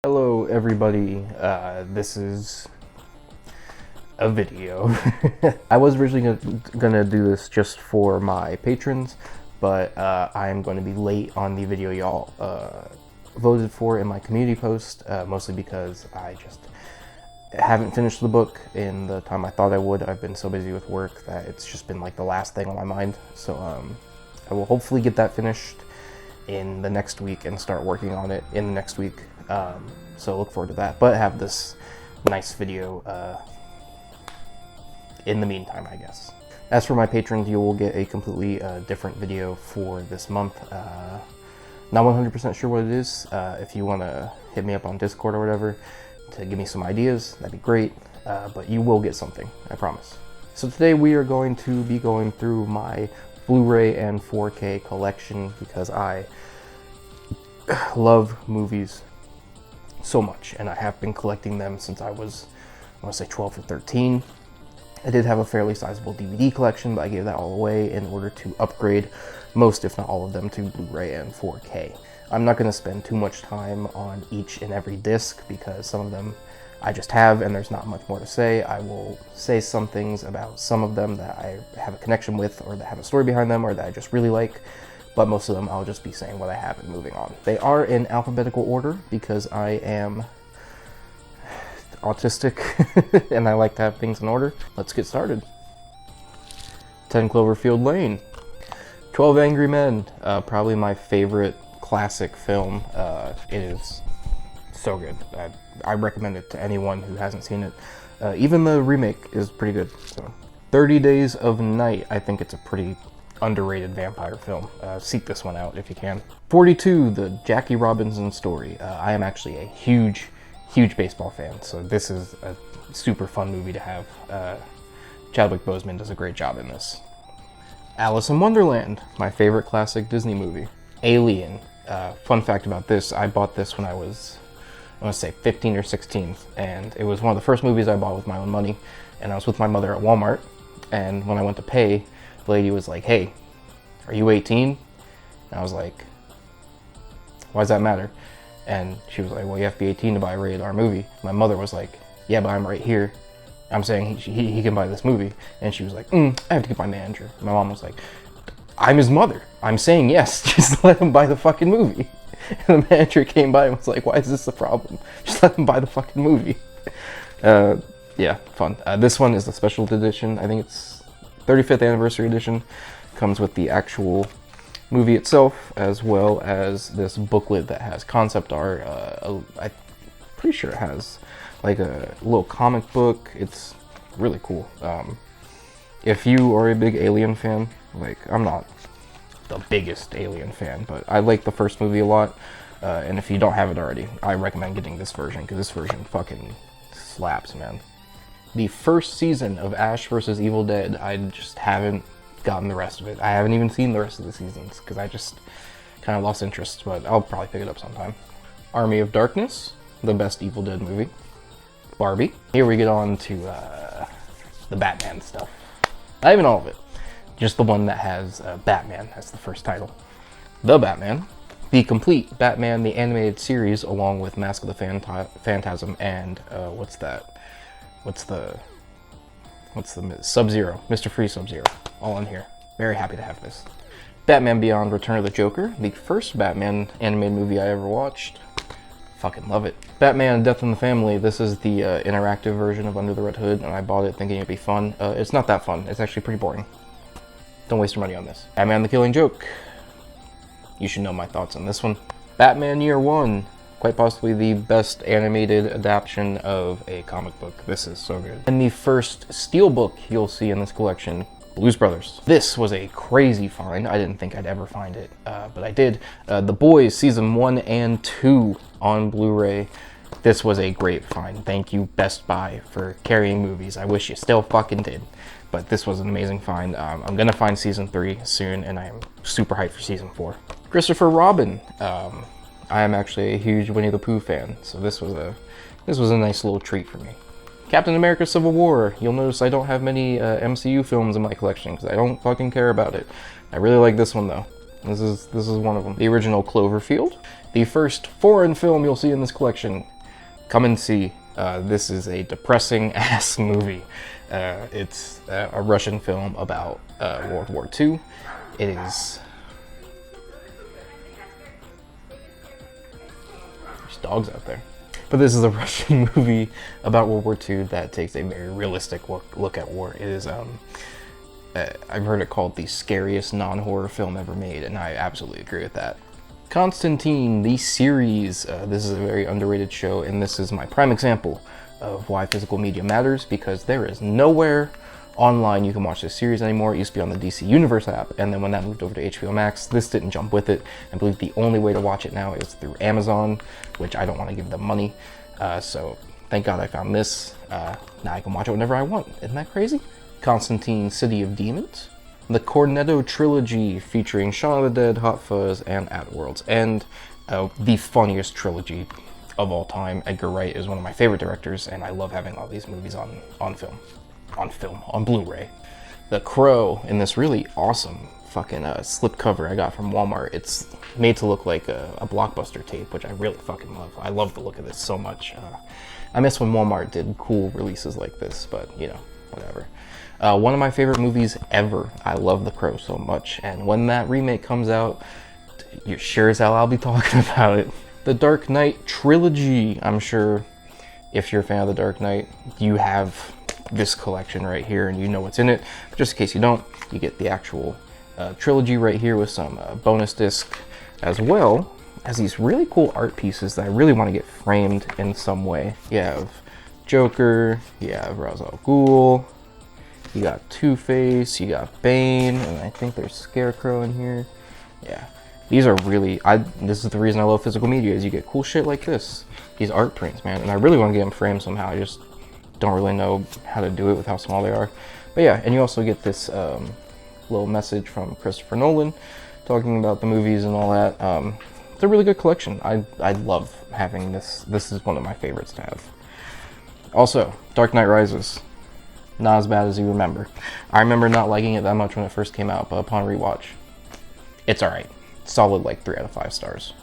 Hello everybody, this is a video. I was originally gonna do this just for my patrons, but I am going to be late on the video y'all voted for in my community post, mostly because I just haven't finished the book in the time I thought I would. I've been so busy with work that it's just been like the last thing on my mind. So I will hopefully get that finished in the next week and start working on it in the next week. So look forward to that, but have this nice video in the meantime, I guess. As for my patrons, you will get a completely different video for this month. Not 100% sure what it is. If you want to hit me up on Discord or whatever to give me some ideas, that'd be great, but you will get something, I promise. So today we are going to be going through my Blu-ray and 4K collection because I love movies so much, and I have been collecting them since I was, I want to say 12 or 13. I did have a fairly sizable DVD collection, but I gave that all away in order to upgrade most, if not all of them, to Blu-ray and 4K. I'm not going to spend too much time on each and every disc because some of them I just have and there's not much more to say. I will say some things about some of them that I have a connection with or that have a story behind them or that I just really like, but most of them I'll just be saying what I have and moving on. They are in alphabetical order because I am autistic and I like to have things in order. Let's get started. 10 Cloverfield Lane. 12 Angry Men, probably my favorite classic film. It is so good. I recommend it to anyone who hasn't seen it. Even the remake is pretty good. So, 30 Days of Night. I think it's a pretty underrated vampire film. Seek this one out if you can. 42, the Jackie Robinson story. I am actually a huge baseball fan, so this is a super fun movie to have. Chadwick Boseman does a great job in this. Alice in Wonderland, my favorite classic Disney movie. Alien. Fun fact about this, I bought this when I was, I want to say 15 or 16, and it was one of the first movies I bought with my own money, and I was with my mother at Walmart, and when I went to pay, the lady was like, "Hey, are you 18? And I was like, "Why does that matter?" And she was like, "Well, you have to be 18 to buy a rated R movie." My mother was like, "Yeah, but I'm right here. I'm saying he can buy this movie." And she was like, "I have to get my manager." My mom was like, "I'm his mother. I'm saying yes. Just let him buy the fucking movie." And the manager came by and was like, "Why is this a problem? Just let him buy the fucking movie." Yeah, fun. This one is a special edition. I think it's 35th anniversary edition. Comes with the actual movie itself, as well as this booklet that has concept art. I'm pretty sure it has like a little comic book. It's really cool. If you are a big Alien fan, like I'm not the biggest Alien fan, but I like the first movie a lot. And if you don't have it already, I recommend getting this version because this version fucking slaps, man. The first season of Ash vs. Evil Dead, I just haven't gotten the rest of it. I haven't even seen the rest of the seasons because I just kind of lost interest, but I'll probably pick it up sometime. Army of Darkness, the best Evil Dead movie. Barbie. Here we get on to the Batman stuff. Not even all of it, just the one that has Batman as the first title. The Batman. The complete Batman, the animated series, along with Mask of the Phantasm and what's the Sub-Zero, Mr. Freeze Sub-Zero, all in here. Very happy to have this. Batman Beyond Return of the Joker, the first Batman animated movie I ever watched. Fucking love it. Batman Death in the Family, this is the interactive version of Under the Red Hood, and I bought it thinking it'd be fun. It's not that fun, it's actually pretty boring. Don't waste your money on this. Batman the Killing Joke. You should know my thoughts on this one. Batman Year One. Quite possibly the best animated adaptation of a comic book. This is so good. And the first steelbook you'll see in this collection, Blues Brothers. This was a crazy find. I didn't think I'd ever find it, but I did. The Boys Season 1 and 2 on Blu-ray. This was a great find. Thank you, Best Buy, for carrying movies. I wish you still fucking did. But this was an amazing find. I'm gonna find Season 3 soon, and I am super hyped for Season 4. Christopher Robin. I am actually a huge Winnie the Pooh fan, so this was a nice little treat for me. Captain America Civil War. You'll notice I don't have many MCU films in my collection because I don't fucking care about it. I really like this one though. This is one of them. The original Cloverfield. The first foreign film you'll see in this collection, come and see. This is a depressing ass movie. It's a Russian film about World War II. It is... There's dogs out there. But this is a Russian movie about World War II that takes a very realistic look at war. It is, I've heard it called the scariest non-horror film ever made, and I absolutely agree with that. Constantine, the series. This is a very underrated show, and this is my prime example of why physical media matters, because there is nowhere online you can watch this series anymore. It used to be on the DC Universe app, and then when that moved over to HBO Max, this didn't jump with it. I believe the only way to watch it now is through Amazon, which I don't want to give them money. So thank God I found this. Now I can watch it whenever I want. Isn't that crazy? Constantine, City of Demons. The Cornetto trilogy featuring Shaun of the Dead, Hot Fuzz, and At World's End. The funniest trilogy of all time. Edgar Wright is one of my favorite directors, and I love having all these movies on Blu-Ray. The Crow, in this really awesome fucking slipcover I got from Walmart. It's made to look like a Blockbuster tape, which I really fucking love. I love the look of this so much. I miss when Walmart did cool releases like this, but you know, whatever. One of my favorite movies ever. I love The Crow so much, and when that remake comes out, you're sure as hell I'll be talking about it. The Dark Knight trilogy. I'm sure if you're a fan of The Dark Knight, you have this collection right here and you know what's in it. But just in case you don't, you get the actual trilogy right here with some bonus disc, as well as these really cool art pieces that I really want to get framed in some way. You have Joker, you have Ra's al Ghul, you got Two-Face, you got Bane, and I think there's Scarecrow in here. Yeah, these are really, this is the reason I love physical media, is you get cool shit like this. These art prints, man, and I really want to get them framed somehow. I just don't really know how to do it with how small they are. But yeah, and you also get this little message from Christopher Nolan talking about the movies and all that. It's a really good collection. I love having this. This is one of my favorites to have. Also, Dark Knight Rises. Not as bad as you remember. I remember not liking it that much when it first came out, but upon rewatch, it's alright. Solid like 3 out of 5 stars.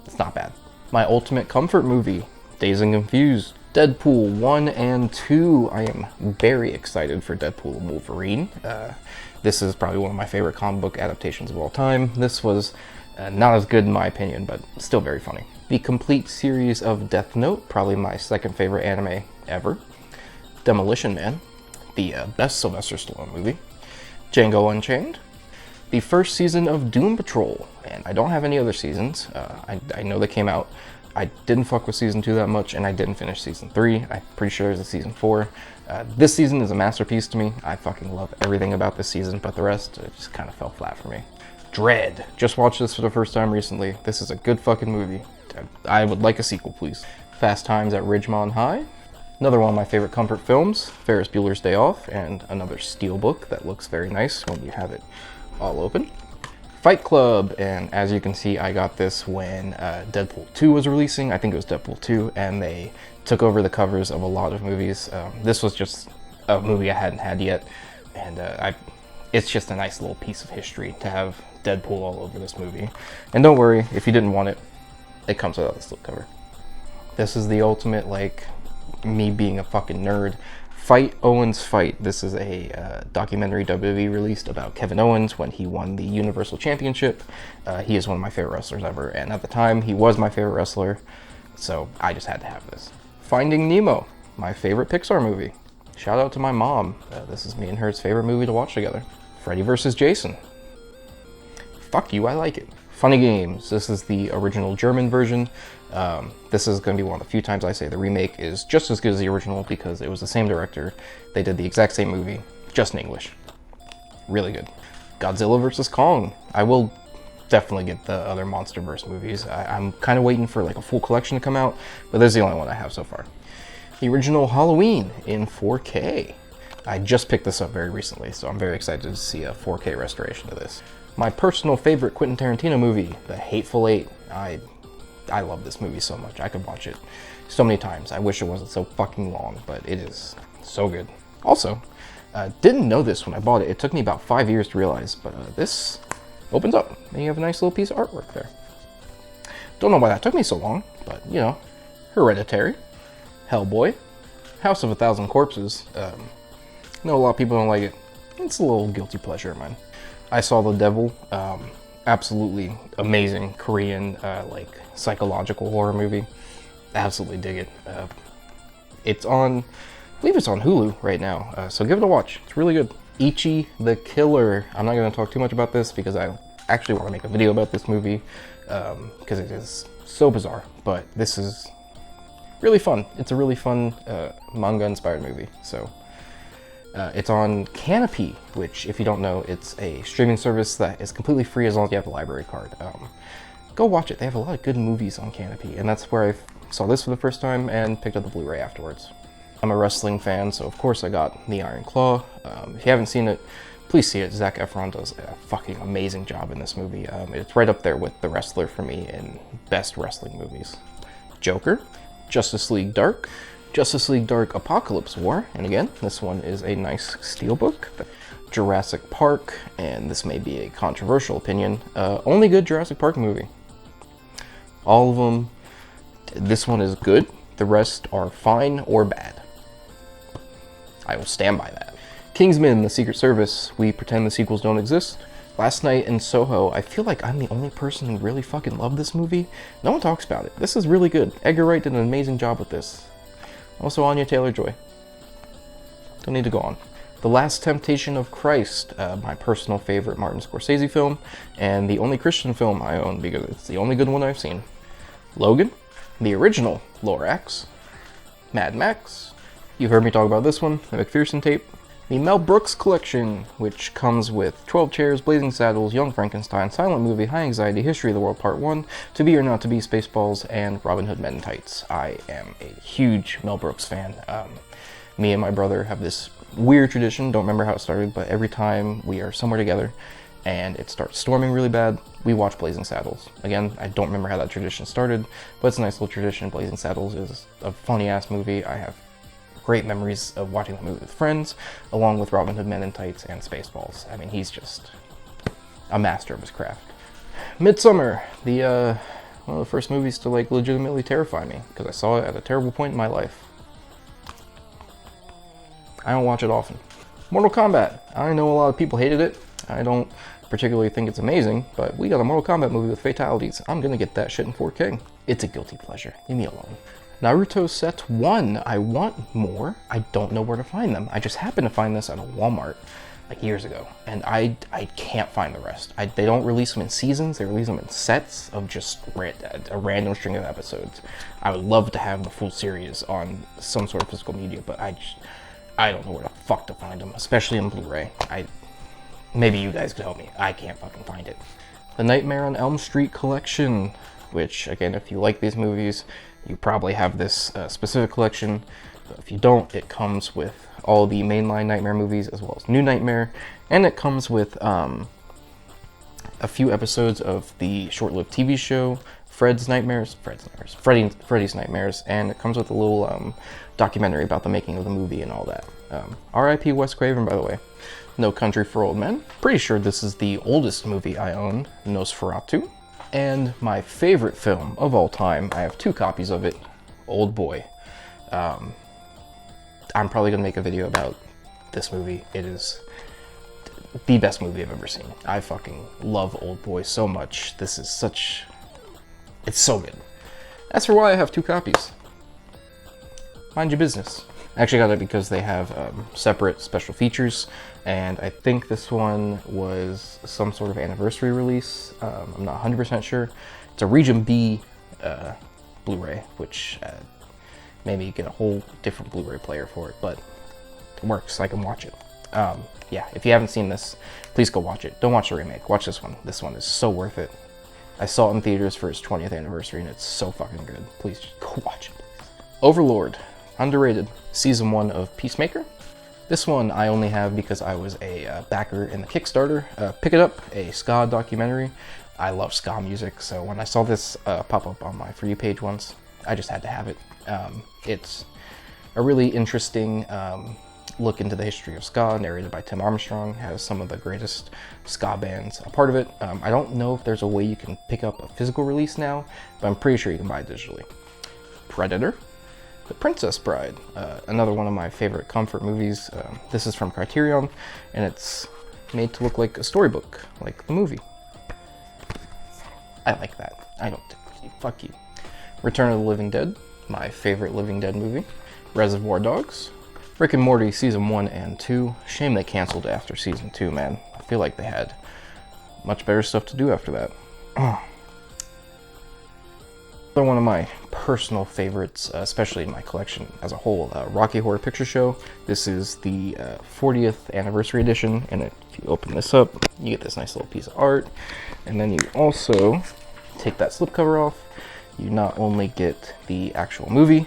It's not bad. My ultimate comfort movie, Dazed and Confused. Deadpool 1 and 2. I am very excited for Deadpool and Wolverine. This is probably one of my favorite comic book adaptations of all time. This was not as good in my opinion, but still very funny. The complete series of Death Note, probably my second favorite anime ever. Demolition Man, the best Sylvester Stallone movie. Django Unchained. The first season of Doom Patrol, and I don't have any other seasons. I know they came out. I didn't fuck with season 2 that much, and I didn't finish season 3. I'm pretty sure there's a season 4. This season is a masterpiece to me. I fucking love everything about this season, but the rest, it just kind of fell flat for me. Dread. Just watched this for the first time recently. This is a good fucking movie. I would like a sequel, please. Fast Times at Ridgemont High. Another one of my favorite comfort films, Ferris Bueller's Day Off, and another steelbook that looks very nice when you have it all open. Fight Club, and as you can see, I got this when Deadpool 2 was releasing. I think it was Deadpool 2, and they took over the covers of a lot of movies. This was just a movie I hadn't had yet, and it's just a nice little piece of history to have Deadpool all over this movie. And don't worry, if you didn't want it, it comes without the slipcover. This is the ultimate, like, me being a fucking nerd. Fight Owens Fight. This is a documentary WWE released about Kevin Owens when he won the Universal Championship. He is one of my favorite wrestlers ever, and at the time, he was my favorite wrestler, so I just had to have this. Finding Nemo, my favorite Pixar movie. Shout out to my mom. This is me and her's favorite movie to watch together. Freddy vs. Jason. Fuck you, I like it. Funny Games. This is the original German version. This is going to be one of the few times I say the remake is just as good as the original because it was the same director. They did the exact same movie, just in English. Really good. Godzilla vs. Kong. I will definitely get the other MonsterVerse movies. I'm kind of waiting for like a full collection to come out, but this is the only one I have so far. The original Halloween in 4K. I just picked this up very recently, so I'm very excited to see a 4K restoration of this. My personal favorite Quentin Tarantino movie, The Hateful Eight. I love this movie so much. I could watch it so many times. I wish it wasn't so fucking long, but it is so good. Also, didn't know this when I bought it. It took me about 5 years to realize, but this opens up and you have a nice little piece of artwork there. Don't know why that took me so long, but you know, Hereditary. Hellboy, House of a Thousand Corpses. I know a lot of people don't like it. It's a little guilty pleasure of mine. I Saw the Devil. Absolutely amazing Korean like psychological horror movie. Absolutely dig it. It's on, I believe it's on Hulu right now, so give it a watch. It's really good. Ichi the Killer. I'm not going to talk too much about this because I actually want to make a video about this movie because it is so bizarre, but this is really fun. It's a really fun manga-inspired movie. So it's on Canopy, which, if you don't know, it's a streaming service that is completely free as long as you have a library card. Go watch it. They have a lot of good movies on Canopy, and that's where I saw this for the first time and picked up the Blu-ray afterwards. I'm a wrestling fan, so of course I got The Iron Claw. If you haven't seen it, please see it. Zac Efron does a fucking amazing job in this movie. It's right up there with The Wrestler for me in best wrestling movies. Joker, Justice League Dark, Justice League Dark Apocalypse War, and again, this one is a nice steelbook. Jurassic Park, and this may be a controversial opinion, only good Jurassic Park movie. All of them, this one is good, the rest are fine or bad. I will stand by that. Kingsman, The Secret Service, we pretend the sequels don't exist. Last Night in Soho, I feel like I'm the only person who really fucking loved this movie. No one talks about it. This is really good. Edgar Wright did an amazing job with this. Also Anya Taylor-Joy. Don't need to go on. The Last Temptation of Christ, my personal favorite Martin Scorsese film, and the only Christian film I own because it's the only good one I've seen. Logan, the original Lorax, Mad Max, you've heard me talk about this one, the McPherson tape, the Mel Brooks collection, which comes with 12 Chairs, Blazing Saddles, Young Frankenstein, Silent Movie, High Anxiety, History of the World Part 1, To Be or Not to Be, Spaceballs, and Robin Hood Men in Tights. I am a huge Mel Brooks fan. Me and my brother have this weird tradition, don't remember how it started, but every time we are somewhere together and it starts storming really bad, we watch Blazing Saddles. Again, I don't remember how that tradition started, but it's a nice little tradition. Blazing Saddles is a funny-ass movie. I have great memories of watching that movie with friends, along with Robin Hood Men in Tights and Spaceballs. I mean, he's just a master of his craft. Midsummer, the one of the first movies to like legitimately terrify me, because I saw it at a terrible point in my life. I don't watch it often. Mortal Kombat. I know a lot of people hated it. I don't particularly think it's amazing, but we got a Mortal Kombat movie with fatalities. I'm gonna get that shit in 4K. It's a guilty pleasure. Leave me alone. Naruto Set 1. I want more. I don't know where to find them. I just happened to find this at a Walmart like years ago, and I can't find the rest. They don't release them in seasons. They release them in sets of just a random string of episodes. I would love to have the full series on some sort of physical media, but I don't know where the fuck to find them, especially on Blu-ray. Maybe you guys could help me. I can't fucking find it. The Nightmare on Elm Street collection, which, again, if you like these movies, you probably have this specific collection. But if you don't, it comes with all the mainline Nightmare movies as well as New Nightmare, and it comes with a few episodes of the short-lived TV show Freddy's Nightmares, and it comes with a little documentary about the making of the movie and all that. R.I.P. Wes Craven, by the way. No Country for Old Men. Pretty sure this is the oldest movie I own, Nosferatu. And my favorite film of all time, I have 2 copies of it, Old Boy. I'm probably gonna make a video about this movie. It is the best movie I've ever seen. I fucking love Old Boy so much. This is it's so good. As for why I have 2 copies, mind your business. I actually got it because they have separate special features, and I think this one was some sort of anniversary release. I'm not 100% sure. It's a Region B Blu-ray, which maybe get a whole different Blu-ray player for it, but it works. I can watch it. Yeah, if you haven't seen this, please go watch it. Don't watch the remake. Watch this one. This one is so worth it. I saw it in theaters for its 20th anniversary, and it's so fucking good. Please just go watch it. Overlord. Underrated. Season 1 of Peacemaker. This one I only have because I was a backer in the Kickstarter. Pick It Up, a ska documentary. I love ska music, so when I saw this pop up on my For You page once, I just had to have it. It's a really interesting look into the history of ska, narrated by Tim Armstrong. Has some of the greatest ska bands a part of it. I don't know if there's a way you can pick up a physical release now, but I'm pretty sure you can buy it digitally. Predator. The Princess Bride, another one of my favorite comfort movies. This is from Criterion, and it's made to look like a storybook, like the movie. I like that. I don't. Fuck you. Return of the Living Dead, my favorite Living Dead movie. Reservoir Dogs. Rick and Morty Season 1 and 2. Shame they canceled after Season 2, man. I feel like they had much better stuff to do after that. Another one of my personal favorites, especially in my collection as a whole, Rocky Horror Picture Show. This is the 40th anniversary edition, and if you open this up, you get this nice little piece of art. And then you also take that slipcover off. You not only get the actual movie,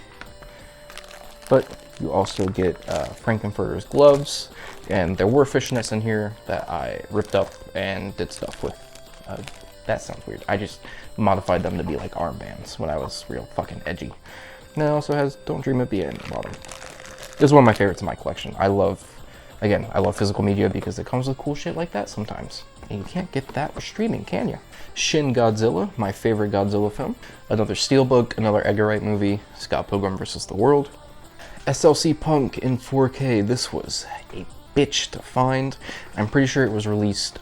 but you also get Frankenfurter's gloves, and there were fishnets in here that I ripped up and did stuff with. That sounds weird. I just modified them to be like armbands when I was real fucking edgy. And it also has Don't Dream of Being at the bottom. This is one of my favorites in my collection. I love physical media because it comes with cool shit like that sometimes. And you can't get that with streaming, can you? Shin Godzilla, my favorite Godzilla film. Another Steelbook, another Edgar Wright movie, Scott Pilgrim vs. the World. SLC Punk in 4K. This was a bitch to find. I'm pretty sure it was released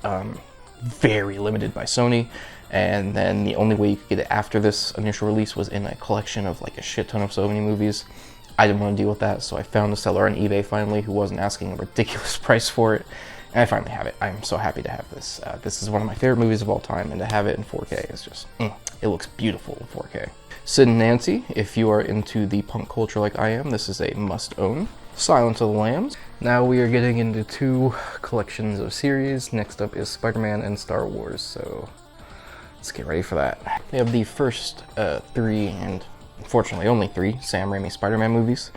very limited by Sony, and then the only way you could get it after this initial release was in a collection of like a shit ton of Sony movies. I didn't want to deal with that, so I found a seller on eBay finally who wasn't asking a ridiculous price for it, and I finally have it. I'm so happy to have this. This is one of my favorite movies of all time, and to have it in 4K is just, it looks beautiful in 4K. Sid and Nancy, if you are into the punk culture like I am, this is a must-own. Silence of the Lambs. Now we are getting into two collections of series. Next up is Spider-Man and Star Wars, so let's get ready for that. We have the first three, and unfortunately only three, Sam Raimi Spider-Man movies.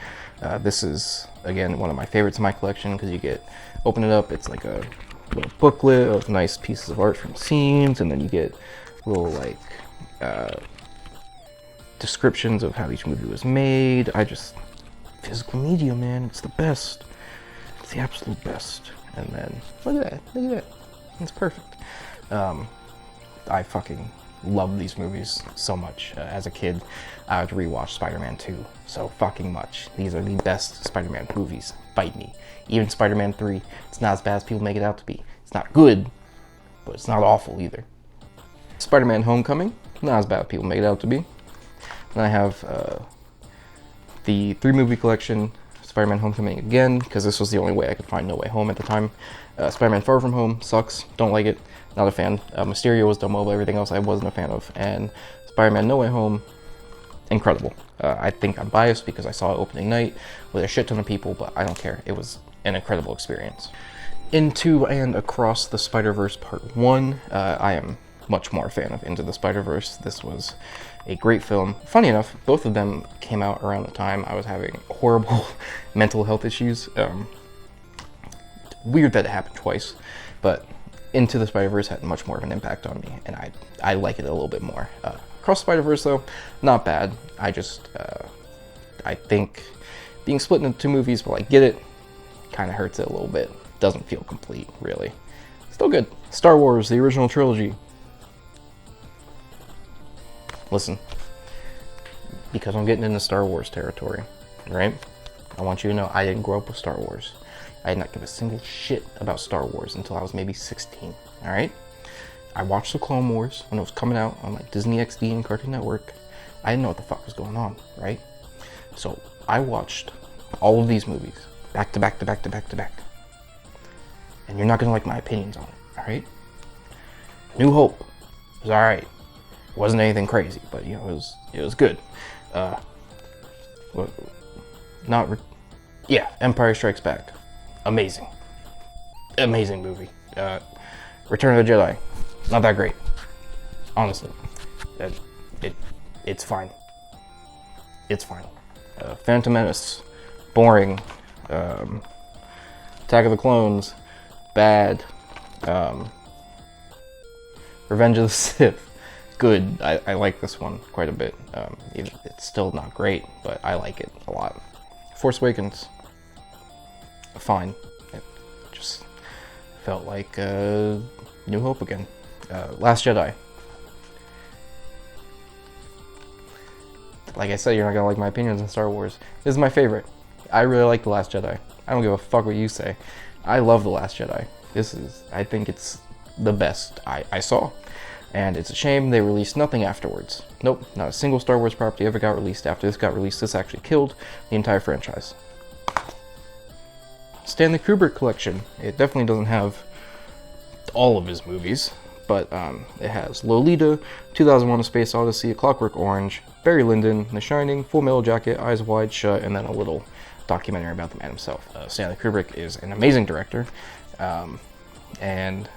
This is, again, one of my favorites in my collection because you get, open it up, it's like a little booklet of nice pieces of art from scenes, and then you get little like descriptions of how each movie was made. Physical media, man, it's the best. It's the absolute best. And then, look at that, it's perfect. I fucking love these movies so much. As a kid, I would rewatch Spider-Man 2 so fucking much. These are the best Spider-Man movies, fight me. Even Spider-Man 3, it's not as bad as people make it out to be. It's not good, but it's not awful either. Spider-Man Homecoming, not as bad as people make it out to be. Then I have the 3-movie collection, Spider-Man Homecoming again, because this was the only way I could find No Way Home at the time. Spider-Man Far From Home sucks, don't like it, not a fan. Mysterio was done well, but everything else I wasn't a fan of. And Spider-Man No Way Home, incredible. I think I'm biased because I saw it opening night with a shit ton of people, but I don't care. It was an incredible experience. Into and Across the Spider-Verse Part 1, I am much more a fan of Into the Spider-Verse. This was a great film. Funny enough, both of them came out around the time I was having horrible mental health issues. Weird that it happened twice, but Into the Spider-Verse had much more of an impact on me, and I like it a little bit more. Across the Spider-Verse, though, not bad. I think being split into 2 movies, while I get it, kind of hurts it a little bit. Doesn't feel complete, really. Still good. Star Wars, the original trilogy. Listen, because I'm getting into Star Wars territory, right? I want you to know I didn't grow up with Star Wars. I did not give a single shit about Star Wars until I was maybe 16, all right? I watched the Clone Wars when it was coming out on like Disney XD and Cartoon Network. I didn't know what the fuck was going on, right? So I watched all of these movies back to back to back to back to back. And you're not gonna like my opinions on it, all right? New Hope was all right. Wasn't anything crazy, but you know, it was good. Empire Strikes Back, amazing movie. Return of the Jedi, not that great, honestly. It's fine. Phantom Menace, boring. Attack of the Clones, bad. Revenge of the Sith, good. I like this one quite a bit. It's still not great, but I like it a lot. Force Awakens, fine. It just felt like New Hope again. Last Jedi. like I said, you're not gonna like my opinions on Star Wars. This is my favorite. I really like The Last Jedi. I don't give a fuck what you say. I love The Last Jedi. I think it's the best I saw. And it's a shame they released nothing afterwards. Nope, not a single Star Wars property ever got released after this got released. This actually killed the entire franchise. Stanley Kubrick collection. It definitely doesn't have all of his movies, but it has Lolita, 2001: A Space Odyssey, A Clockwork Orange, Barry Lyndon, The Shining, Full Metal Jacket, Eyes Wide Shut, and then a little documentary about the man himself. Stanley Kubrick is an amazing director, and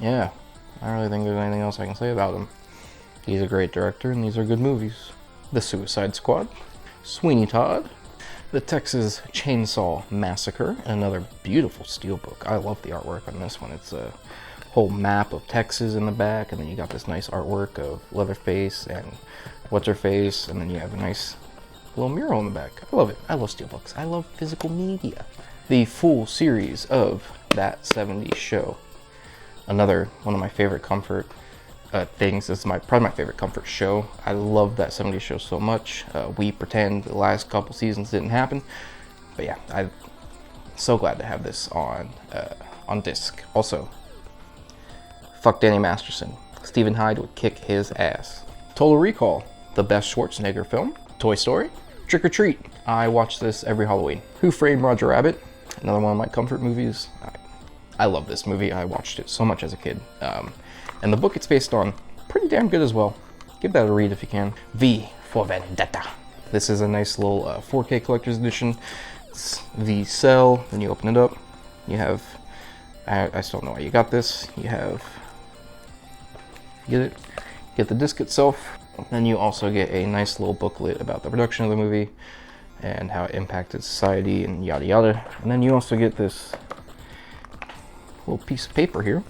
yeah, I don't really think there's anything else I can say about him. He's a great director, and these are good movies. The Suicide Squad, Sweeney Todd, The Texas Chainsaw Massacre, another beautiful steelbook. I love the artwork on this one. It's a whole map of Texas in the back, and then you got this nice artwork of Leatherface and What's-Her-Face, and then you have a nice little mural in the back. I love it. I love steelbooks. I love physical media. The full series of That 70s Show. Another one of my favorite comfort things. This is probably my favorite comfort show. I love That 70s Show so much. We pretend the last couple seasons didn't happen, but yeah, I'm so glad to have this on disc. Also, fuck Danny Masterson. Stephen Hyde would kick his ass. Total Recall, the best Schwarzenegger film. Toy Story, Trick or Treat. I watch this every Halloween. Who Framed Roger Rabbit? Another one of my comfort movies. I love this movie. I watched it so much as a kid. And the book it's based on, pretty damn good as well. Give that a read if you can. V for Vendetta. This is a nice little 4K collector's edition. It's the cell, then you open it up. You have, I still don't know why you got this. You have, get the disc itself. Then you also get a nice little booklet about the production of the movie and how it impacted society and yada yada. And then you also get this little piece of paper here,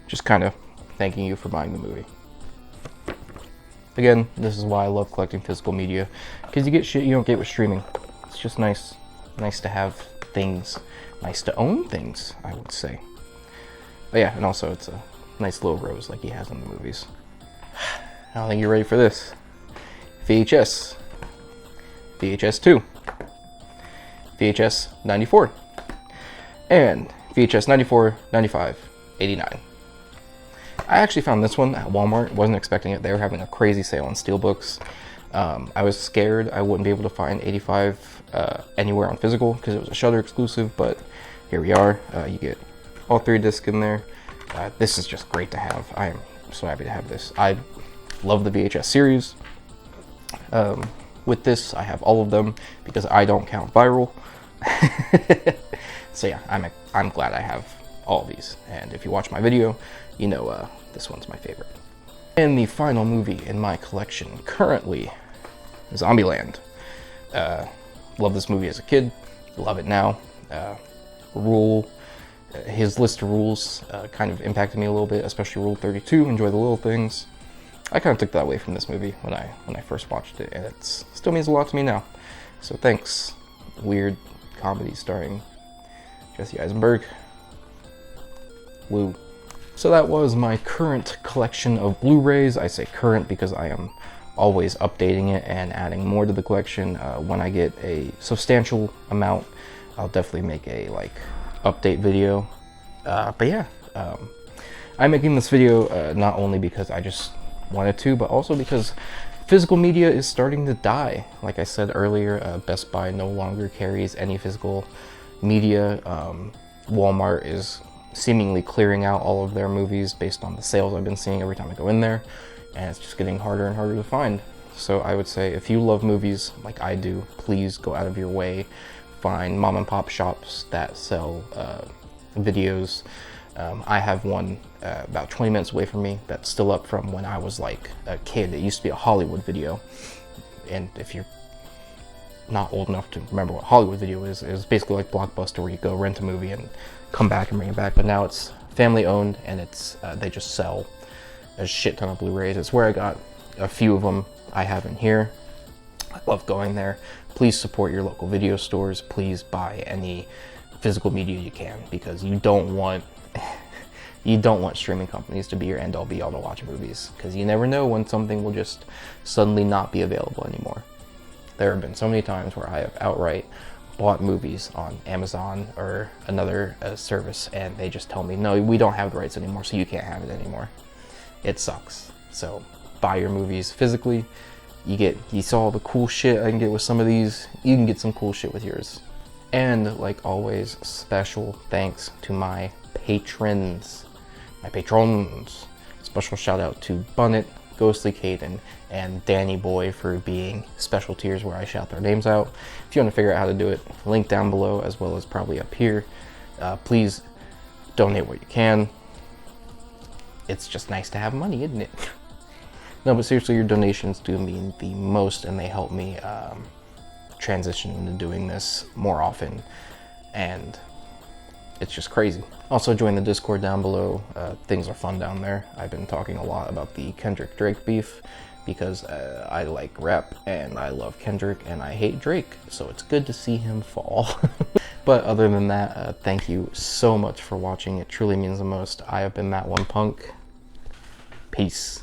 just kind of thanking you for buying the movie. Again, this is why I love collecting physical media, because you get shit you don't get with streaming. It's just nice to have things, nice to own things, I would say. But yeah, and also it's a nice little rose like he has in the movies. I don't think you're ready for this. VHS 2, VHS 94, and VHS 94, 95, 89. I actually found this one at Walmart. Wasn't expecting it. They were having a crazy sale on steelbooks. I was scared I wouldn't be able to find 85 anywhere on physical because it was a Shudder exclusive, but here we are. You get all 3 discs in there. This is just great to have. I am so happy to have this. I love the VHS series. With this, I have all of them because I don't count viral. So yeah, I'm glad I have all of these. And if you watch my video, you know this one's my favorite. And the final movie in my collection currently is Zombieland. Love this movie as a kid, love it now. His list of rules kind of impacted me a little bit, especially Rule 32, enjoy the little things. I kind of took that away from this movie when I first watched it, and it still means a lot to me now. So thanks, weird comedy starring Jesse Eisenberg. Woo. So that was my current collection of Blu-rays. I say current because I am always updating it and adding more to the collection. When I get a substantial amount, I'll definitely make a update video. But yeah, I'm making this video not only because I just wanted to, but also because physical media is starting to die. Like I said earlier, Best Buy no longer carries any physical media. Walmart is seemingly clearing out all of their movies based on the sales I've been seeing every time I go in there, and it's just getting harder and harder to find. So I would say if you love movies like I do, please go out of your way, find mom and pop shops that sell videos. I have one about 20 minutes away from me that's still up from when I was like a kid. It used to be a Hollywood Video, and if you're not old enough to remember what Hollywood Video is, it was basically like Blockbuster, where you go rent a movie and come back and bring it back. But now it's family owned, and it's they just sell a shit ton of Blu-rays. It's where I got a few of them I have in here. I love going there. Please support your local video stores. Please buy any physical media you can, because you don't want You don't want streaming companies to be your end-all be-all to watch movies, because you never know when something will just suddenly not be available anymore. There have been so many times where I have outright bought movies on Amazon or another service, and they just tell me, no, we don't have the rights anymore, so you can't have it anymore. It sucks. So buy your movies physically. You saw all the cool shit I can get with some of these. You can get some cool shit with yours. And like always, special thanks to my patrons. My patrons. Special shout out to Bunnet, Ghostly Caden, and Danny Boy for being special tiers where I shout their names out. If you want to figure out how to do it, link down below as well as probably up here. Please donate what you can. It's just nice to have money, isn't it? No, but seriously, your donations do mean the most, and they help me transition into doing this more often, and it's just crazy. Also, join the Discord down below. Things are fun down there. I've been talking a lot about the Kendrick Drake beef because I like rap and I love Kendrick and I hate Drake, so it's good to see him fall. But other than that, thank you so much for watching. It truly means the most. I have been that one punk. Peace.